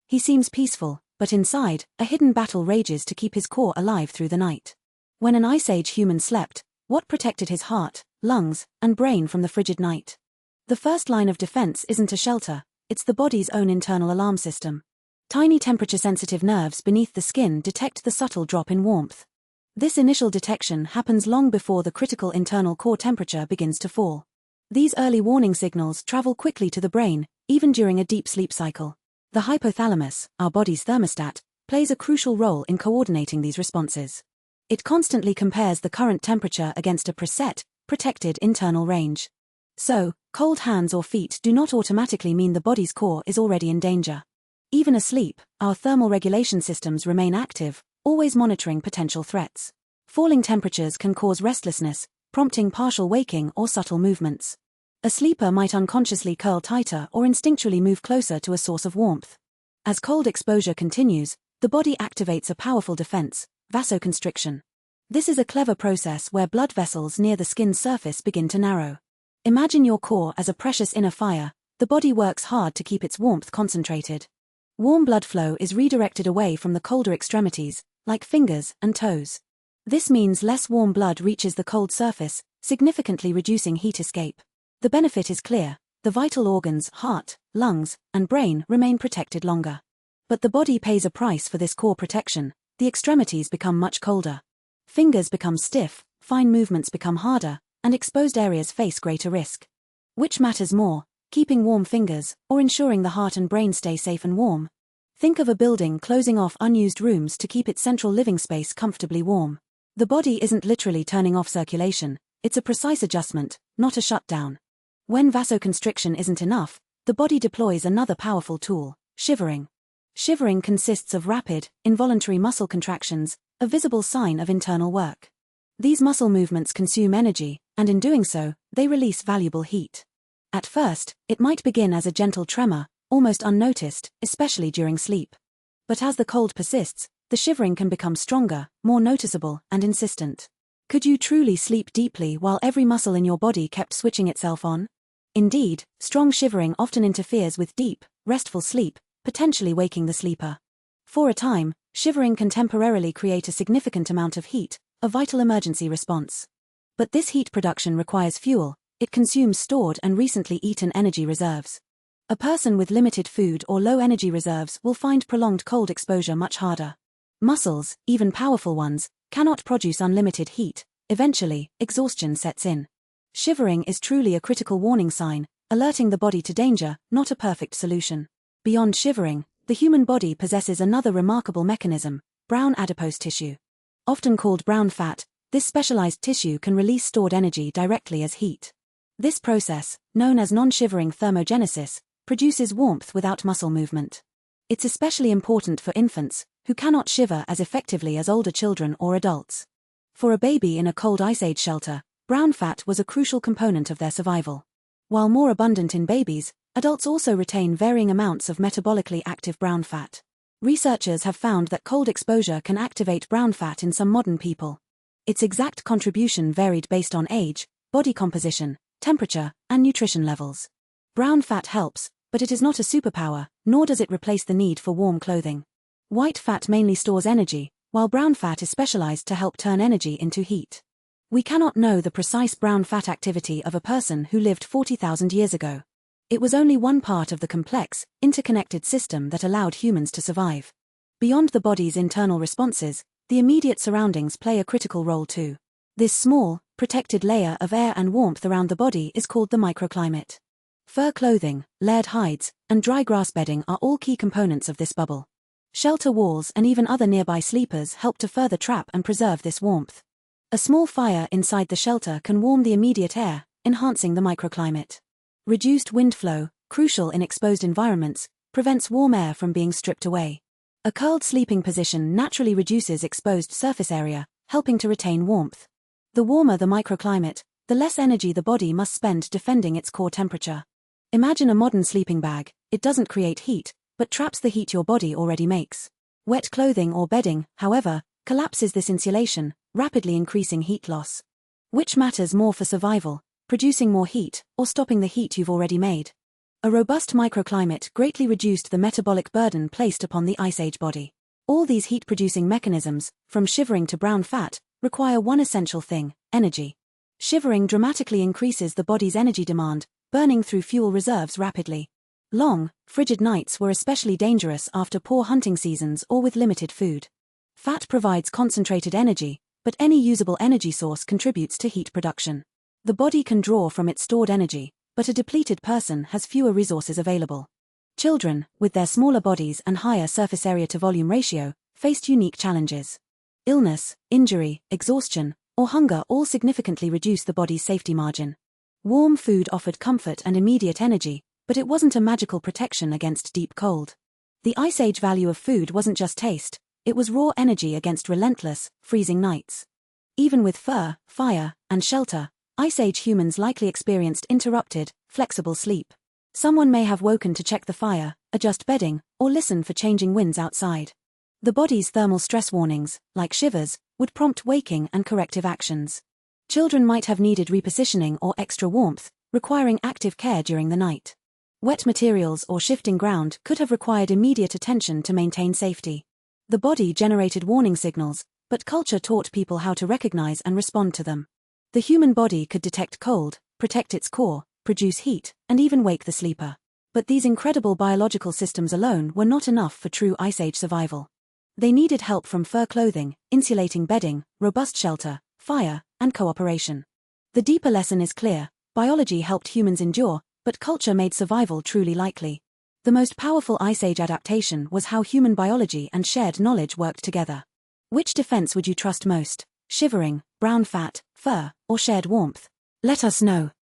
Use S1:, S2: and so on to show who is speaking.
S1: He seems peaceful, but inside, a hidden battle rages to keep his core alive through the night. When an Ice Age human slept, what protected his heart, lungs, and brain from the frigid night? The first line of defense isn't a shelter, it's the body's own internal alarm system. Tiny temperature-sensitive nerves beneath the skin detect the subtle drop in warmth. This initial detection happens long before the critical internal core temperature begins to fall. These early warning signals travel quickly to the brain, even during a deep sleep cycle. The hypothalamus, our body's thermostat, plays a crucial role in coordinating these responses. It constantly compares the current temperature against a preset, protected internal range. So, cold hands or feet do not automatically mean the body's core is already in danger. Even asleep, our thermal regulation systems remain active, always monitoring potential threats. Falling temperatures can cause restlessness, prompting partial waking or subtle movements. A sleeper might unconsciously curl tighter or instinctually move closer to a source of warmth. As cold exposure continues, the body activates a powerful defense, vasoconstriction. This is a clever process where blood vessels near the skin's surface begin to narrow. Imagine your core as a precious inner fire. The body works hard to keep its warmth concentrated. Warm blood flow is redirected away from the colder extremities, like fingers and toes. This means less warm blood reaches the cold surface, significantly reducing heat escape. The benefit is clear: the vital organs, heart, lungs, and brain remain protected longer. But the body pays a price for this core protection. The extremities become much colder. Fingers become stiff, fine movements become harder, and exposed areas face greater risk. Which matters more, keeping warm fingers, or ensuring the heart and brain stay safe and warm? Think of a building closing off unused rooms to keep its central living space comfortably warm. The body isn't literally turning off circulation, it's a precise adjustment, not a shutdown. When vasoconstriction isn't enough, the body deploys another powerful tool: shivering. Shivering consists of rapid, involuntary muscle contractions, a visible sign of internal work. These muscle movements consume energy, and in doing so, they release valuable heat. At first, it might begin as a gentle tremor, almost unnoticed, especially during sleep. But as the cold persists, the shivering can become stronger, more noticeable, and insistent. Could you truly sleep deeply while every muscle in your body kept switching itself on? Indeed, strong shivering often interferes with deep, restful sleep, potentially waking the sleeper. For a time, shivering can temporarily create a significant amount of heat, a vital emergency response. But this heat production requires fuel. It consumes stored and recently eaten energy reserves. A person with limited food or low energy reserves will find prolonged cold exposure much harder. Muscles, even powerful ones, cannot produce unlimited heat. Eventually, exhaustion sets in. Shivering is truly a critical warning sign, alerting the body to danger, not a perfect solution. Beyond shivering, the human body possesses another remarkable mechanism: brown adipose tissue. Often called brown fat, this specialized tissue can release stored energy directly as heat. This process, known as non-shivering thermogenesis, produces warmth without muscle movement. It's especially important for infants, who cannot shiver as effectively as older children or adults. For a baby in a cold Ice Age shelter, brown fat was a crucial component of their survival. While more abundant in babies, adults also retain varying amounts of metabolically active brown fat. Researchers have found that cold exposure can activate brown fat in some modern people. Its exact contribution varied based on age, body composition, temperature, and nutrition levels. Brown fat helps, but it is not a superpower, nor does it replace the need for warm clothing. White fat mainly stores energy, while brown fat is specialized to help turn energy into heat. We cannot know the precise brown fat activity of a person who lived 40,000 years ago. It was only one part of the complex, interconnected system that allowed humans to survive. Beyond the body's internal responses, the immediate surroundings play a critical role too. This small, protected layer of air and warmth around the body is called the microclimate. Fur clothing, layered hides, and dry grass bedding are all key components of this bubble. Shelter walls and even other nearby sleepers help to further trap and preserve this warmth. A small fire inside the shelter can warm the immediate air, enhancing the microclimate. Reduced wind flow, crucial in exposed environments, prevents warm air from being stripped away. A curled sleeping position naturally reduces exposed surface area, helping to retain warmth. The warmer the microclimate, the less energy the body must spend defending its core temperature. Imagine a modern sleeping bag. It doesn't create heat, but traps the heat your body already makes. Wet clothing or bedding, however, collapses this insulation, rapidly increasing heat loss. Which matters more for survival, producing more heat, or stopping the heat you've already made? A robust microclimate greatly reduced the metabolic burden placed upon the Ice Age body. All these heat-producing mechanisms, from shivering to brown fat, require one essential thing: energy. Shivering dramatically increases the body's energy demand, burning through fuel reserves rapidly. Long, frigid nights were especially dangerous after poor hunting seasons or with limited food. Fat provides concentrated energy, but any usable energy source contributes to heat production. The body can draw from its stored energy, but a depleted person has fewer resources available. Children, with their smaller bodies and higher surface area to volume ratio, faced unique challenges. Illness, injury, exhaustion, or hunger all significantly reduce the body's safety margin. Warm food offered comfort and immediate energy, but it wasn't a magical protection against deep cold. The Ice Age value of food wasn't just taste, it was raw energy against relentless, freezing nights. Even with fur, fire, and shelter, Ice Age humans likely experienced interrupted, flexible sleep. Someone may have woken to check the fire, adjust bedding, or listen for changing winds outside. The body's thermal stress warnings, like shivers, would prompt waking and corrective actions. Children might have needed repositioning or extra warmth, requiring active care during the night. Wet materials or shifting ground could have required immediate attention to maintain safety. The body generated warning signals, but culture taught people how to recognize and respond to them. The human body could detect cold, protect its core, produce heat, and even wake the sleeper. But these incredible biological systems alone were not enough for true Ice Age survival. They needed help from fur clothing, insulating bedding, robust shelter, fire, and cooperation. The deeper lesson is clear: biology helped humans endure, but culture made survival truly likely. The most powerful Ice Age adaptation was how human biology and shared knowledge worked together. Which defense would you trust most? Shivering, brown fat, fur, or shared warmth? Let us know.